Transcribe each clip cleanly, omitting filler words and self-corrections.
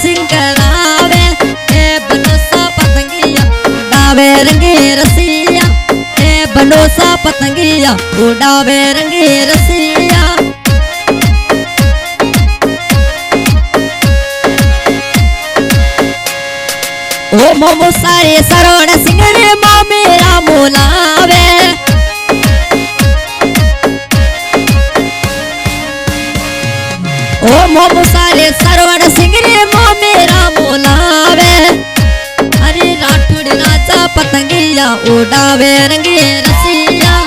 सिंह करावे ए बनोसा पतंगिया उड़ावे रंगे रसिया ए बनोसा पतंगिया उड़ावे रंगे रसिया। ओ मोमो सारे सरवण सिंह रे माँ मेरा मोलावे ओ मोमो सारे सरवण सिंह रे माँ मेरा मोलावे अरे राठौड़ राजा पतंगिया उड़ावे रंगे रसिया।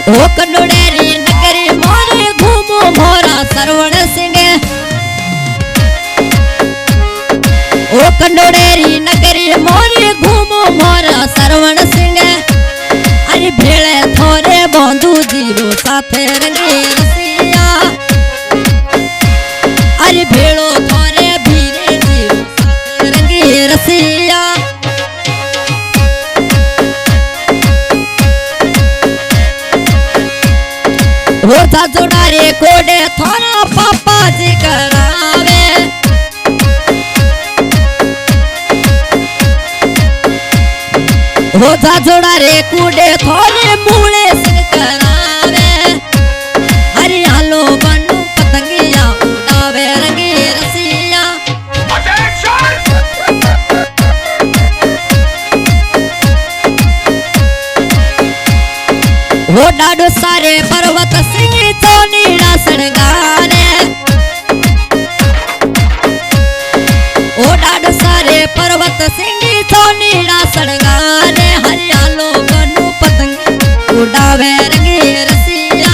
ओ कन्नौड़ेरी नगरी मोरे घूमो मोरा सरवण सिंह ओ कन्नौड़ेरी नगरी मोरे घूमो मोरा सरवण सिंह अरे भेड़े थोरे बंधु जीरो साथे रंगे रसिया अरे भेड़ो थोरे भीरे जीरो साथे रंगे रसिया। होता जोड़ारे कोडे थोड़ा पापा जी करावे होता जोड़ारे कूड़े थोड़े मूले सिंह करावे हरियालो बनू पतंगिया उड़ावे रंगे रसिया। वो डाडो सारे पर्वत सिंह चोनीड़ा सणगारे ओ डाडो सारे पर्वत सिंह चोनीड़ा सणगारे हरियालो बनू पतंग उड़ावे रंगे रसिया।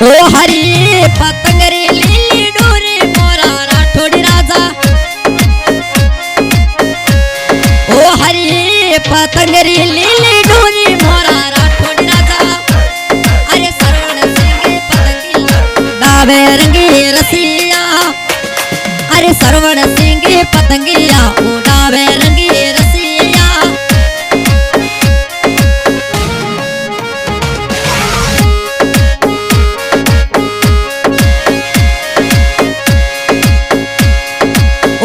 ओ हरी पतंगरी लीली डोरी मोरा राठौड़ी राजा ओ हरी पतंगरी लीली डोरी मोरा राठौड़ी राजा अरे सरवण सिंह पतंगिया उड़ावे रंगे रसिया अरे सरवण सिंह पतंगिया